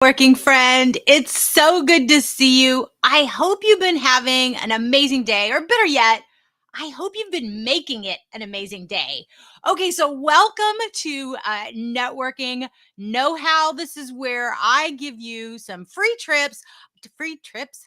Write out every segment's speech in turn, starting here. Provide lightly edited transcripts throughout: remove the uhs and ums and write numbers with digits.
Working friend, it's so good to see you. I hope you've been having an amazing day, or better yet, I hope you've been making it an amazing day. Okay, so welcome to Networking Know How. This is where I give you some free tips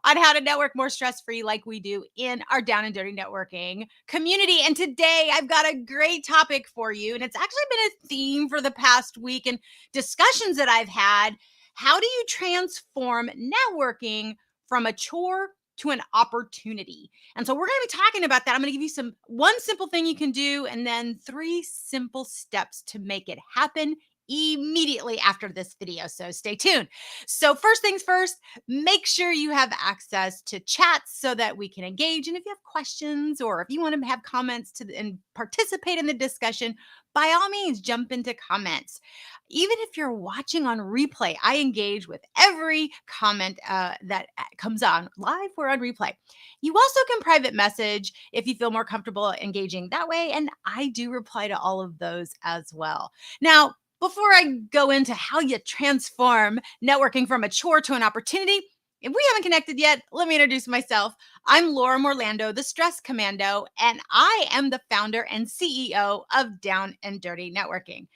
on how to network more stress free, like we do in our Down and Dirty Networking community. And today I've got a great topic for you, and it's actually been a theme for the past week and discussions that I've had. How do you transform networking from a chore to an opportunity? And so we're going to be talking about that. I'm going to give you one simple thing you can do and then three simple steps to make it happen immediately after this video. So stay tuned. So first things first, make sure you have access to chats so that we can engage. And if you have questions or if you want to have comments and participate in the discussion, by all means, jump into comments. Even if you're watching on replay, I engage with every comment that comes on live or on replay. You also can private message if you feel more comfortable engaging that way. And I do reply to all of those as well. Now, before I go into how you transform networking from a chore to an opportunity, if we haven't connected yet, let me introduce myself. I'm Laura Morlando, the Stress Commando, and I am the founder and CEO of Down and Dirty Networking.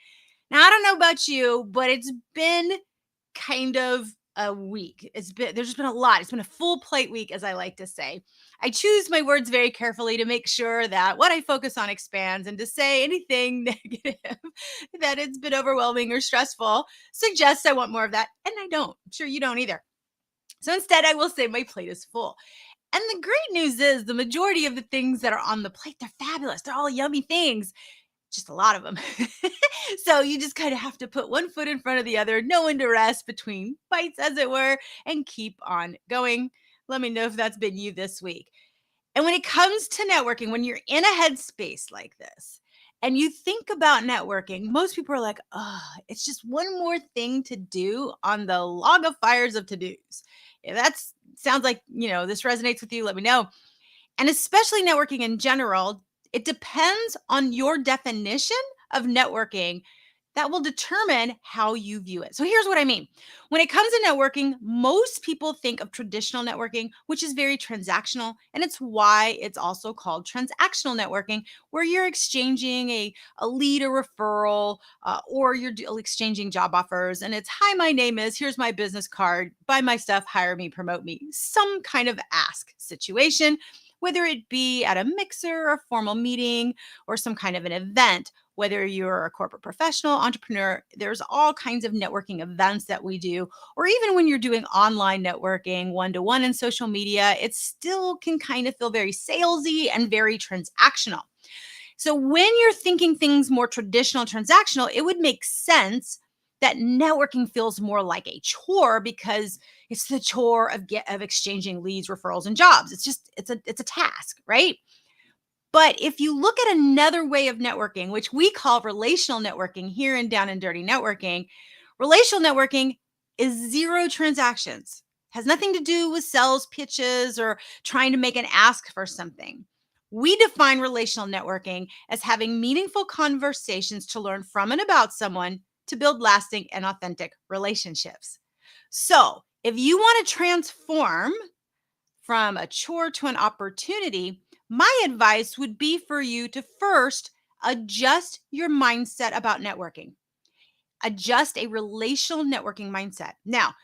Now, I don't know about you, but it's been kind of a week. There's just been a lot. It's been a full plate week, as I like to say. I choose my words very carefully to make sure that what I focus on expands, and to say anything negative that it's been overwhelming or stressful suggests I want more of that. And I don't. I'm sure you don't either. So instead, I will say my plate is full. And the great news is the majority of the things that are on the plate, they're fabulous. They're all yummy things, just a lot of them. So you just kind of have to put one foot in front of the other, know when to rest between bites, as it were, and keep on going. Let me know if that's been you this week. And when it comes to networking, when you're in a headspace like this and you think about networking, most people are like, oh, it's just one more thing to do on the log of fires of to-dos. If that sounds like, this resonates with you, let me know. And especially networking in general, it depends on your definition of networking that will determine how you view it. So here's what I mean. When it comes to networking, most people think of traditional networking, which is very transactional. And it's why it's also called transactional networking, where you're exchanging a lead or referral, or you're exchanging job offers. And it's, hi, my name is, here's my business card, buy my stuff, hire me, promote me, some kind of ask situation, whether it be at a mixer, a formal meeting, or some kind of an event. Whether you're a corporate professional, entrepreneur, there's all kinds of networking events that we do. Or even when you're doing online networking, one-to-one in social media, it still can kind of feel very salesy and very transactional. So when you're thinking things more traditional, transactional, it would make sense that networking feels more like a chore, because it's the chore of exchanging leads, referrals, and jobs. It's a task, right? But if you look at another way of networking, which we call relational networking here in Down and Dirty Networking, relational networking is zero transactions, has nothing to do with sales pitches or trying to make an ask for something. We define relational networking as having meaningful conversations to learn from and about someone to build lasting and authentic relationships. So if you want to transform from a chore to an opportunity, my advice would be for you to first adjust your mindset about networking. Adjust a relational networking mindset. Now,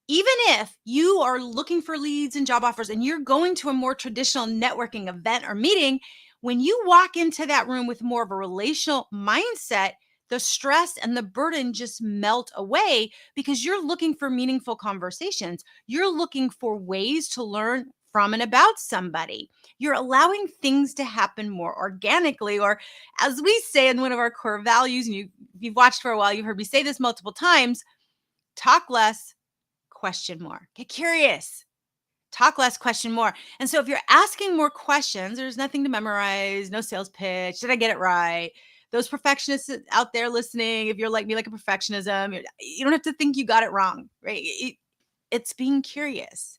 even if you are looking for leads and job offers and you're going to a more traditional networking event or meeting, when you walk into that room with more of a relational mindset, the stress and the burden just melt away, because you're looking for meaningful conversations. You're looking for ways to learn from and about somebody. You're allowing things to happen more organically, or as we say in one of our core values, and if you've watched for a while, you've heard me say this multiple times: talk less, question more. Get curious. Talk less, question more. And so if you're asking more questions, there's nothing to memorize, no sales pitch. Did I get it right? Those perfectionists out there listening, if you're like me, like a perfectionism, you don't have to think you got it wrong, right? It's being curious.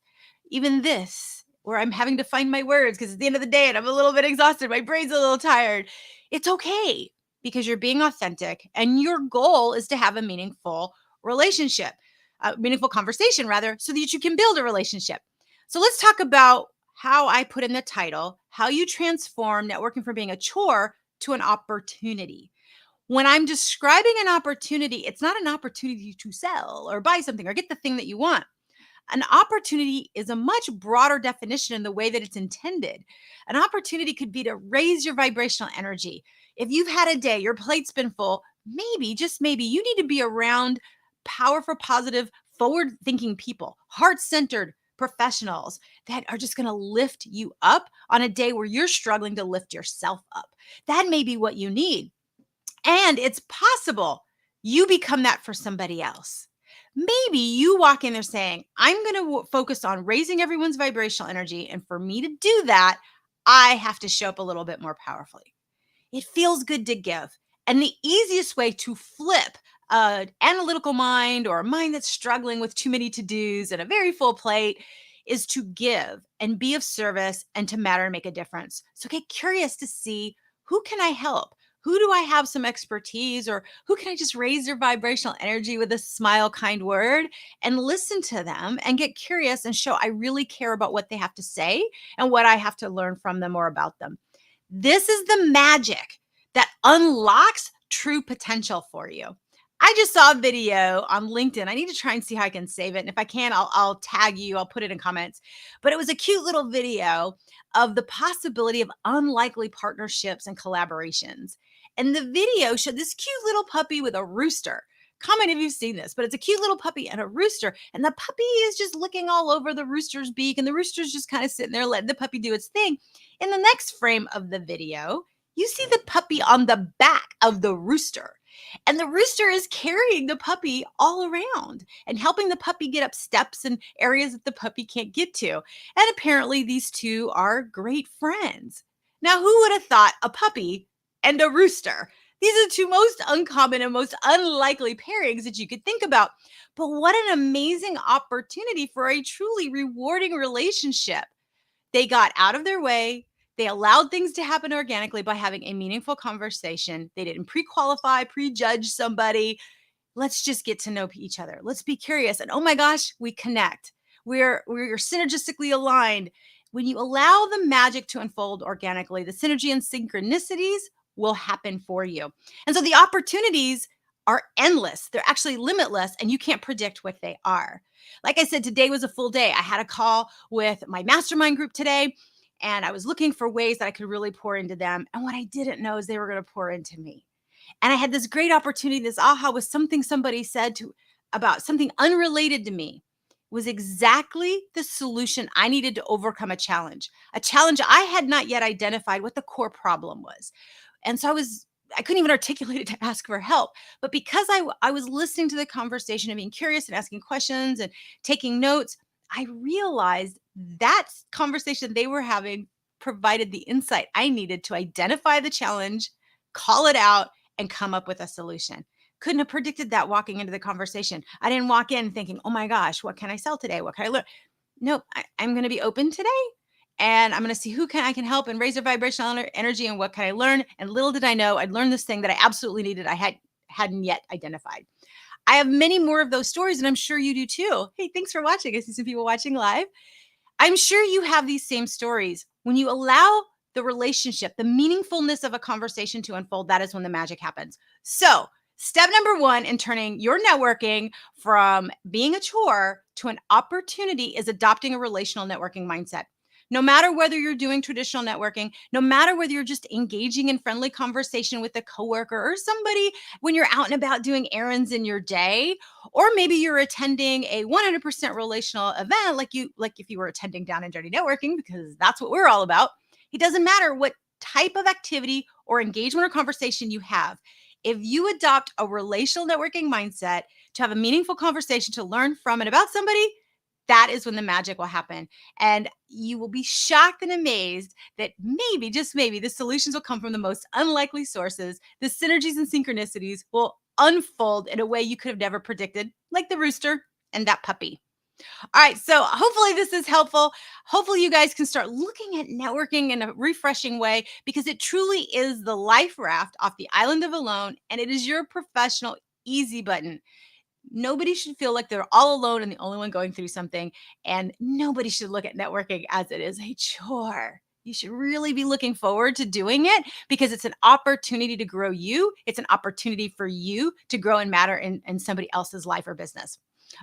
Even this, where I'm having to find my words because it's the end of the day and I'm a little bit exhausted, my brain's a little tired. It's okay. because you're being authentic and your goal is to have a meaningful relationship, a meaningful conversation rather, so that you can build a relationship. So let's talk about how I put in the title, how you transform networking from being a chore to an opportunity. When I'm describing an opportunity, it's not an opportunity to sell or buy something or get the thing that you want. An opportunity is a much broader definition in the way that it's intended. An opportunity could be to raise your vibrational energy. If you've had a day, your plate's been full, maybe, just maybe, you need to be around powerful, positive, forward thinking people, heart centered professionals that are just going to lift you up on a day where you're struggling to lift yourself up. That may be what you need. And it's possible you become that for somebody else. Maybe you walk in there saying, I'm going to focus on raising everyone's vibrational energy. And for me to do that, I have to show up a little bit more powerfully. It feels good to give. And the easiest way to flip an analytical mind or a mind that's struggling with too many to dos and a very full plate is to give and be of service and to matter and make a difference. So get curious to see, who can I help? Who do I have some expertise, or who can I just raise their vibrational energy with a smile, kind word, and listen to them and get curious and show I really care about what they have to say and what I have to learn from them or about them. This is the magic that unlocks true potential for you. I just saw a video on LinkedIn. I need to try and see how I can save it. And if I can, I'll tag you, I'll put it in comments. But it was a cute little video of the possibility of unlikely partnerships and collaborations. And the video showed this cute little puppy with a rooster. Comment if you've seen this, but it's a cute little puppy and a rooster. And the puppy is just licking all over the rooster's beak. And the rooster's just kind of sitting there letting the puppy do its thing. In the next frame of the video, you see the puppy on the back of the rooster. And the rooster is carrying the puppy all around and helping the puppy get up steps and areas that the puppy can't get to. And apparently, these two are great friends. Now, who would have thought a puppy and a rooster? These are the two most uncommon and most unlikely pairings that you could think about. But what an amazing opportunity for a truly rewarding relationship. They got out of their way. They allowed things to happen organically by having a meaningful conversation. They didn't pre-qualify, prejudge somebody. Let's just get to know each other. Let's be curious. And oh my gosh, we connect. We're synergistically aligned. When you allow the magic to unfold organically, the synergy and synchronicities will happen for you. And so the opportunities are endless. They're actually limitless, and you can't predict what they are. Like I said, today was a full day. I had a call with my mastermind group today, and I was looking for ways that I could really pour into them. And what I didn't know is they were going to pour into me. And I had this great opportunity. This aha was something somebody said to about something unrelated to me, was exactly the solution I needed to overcome a challenge I had not yet identified what the core problem was. And so I couldn't even articulate it to ask for help. But because I was listening to the conversation and being curious and asking questions and taking notes, I realized that conversation they were having provided the insight I needed to identify the challenge, call it out, and come up with a solution. Couldn't have predicted that walking into the conversation. I didn't walk in thinking, oh my gosh, what can I sell today? What can I learn? Nope, I'm going to be open today, and I'm going to see who I can help and raise their vibrational energy, and what can I learn. And little did I know, I'd learned this thing that I absolutely needed. I hadn't yet identified. I have many more of those stories, and I'm sure you do too. Hey, thanks for watching. I see some people watching live. I'm sure you have these same stories. When you allow the relationship, the meaningfulness of a conversation to unfold, that is when the magic happens. So step number one in turning your networking from being a chore to an opportunity is adopting a relational networking mindset. No matter whether you're doing traditional networking, no matter whether you're just engaging in friendly conversation with a coworker or somebody when you're out and about doing errands in your day, or maybe you're attending a 100% relational event like if you were attending Down and Dirty Networking, because that's what we're all about. It doesn't matter what type of activity or engagement or conversation you have. If you adopt a relational networking mindset to have a meaningful conversation, to learn from and about somebody, that is when the magic will happen. And you will be shocked and amazed that maybe, just maybe, the solutions will come from the most unlikely sources. The synergies and synchronicities will unfold in a way you could have never predicted, like the rooster and that puppy. All right. So hopefully this is helpful. Hopefully you guys can start looking at networking in a refreshing way because it truly is the life raft off the island of alone, and it is your professional easy button. Nobody should feel like they're all alone and the only one going through something. And nobody should look at networking as it is a chore. You should really be looking forward to doing it because it's an opportunity to grow you. It's an opportunity for you to grow and matter in somebody else's life or business.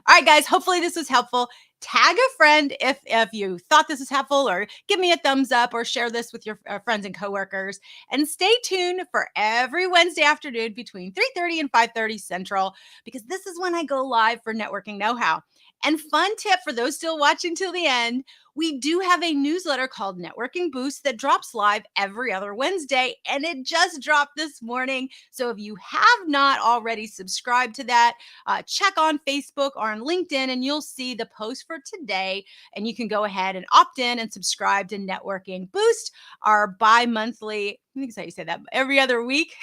All right, guys, hopefully this was helpful. Tag a friend if you thought this was helpful, or give me a thumbs up, or share this with your friends and coworkers. And stay tuned for every Wednesday afternoon between 3:30 and 5:30 Central, because this is when I go live for Networking Know-How. And fun tip for those still watching till the end, we do have a newsletter called Networking Boost that drops live every other Wednesday, and it just dropped this morning. So if you have not already subscribed to that, check on Facebook or on LinkedIn, and you'll see the post for today. And you can go ahead and opt in and subscribe to Networking Boost, our bi-monthly, I think that's how you say that, every other week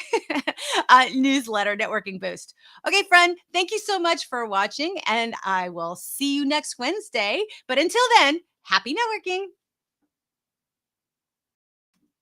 newsletter, Networking Boost. Okay, friend, thank you so much for watching, and I will see you next Wednesday. But until then, happy networking.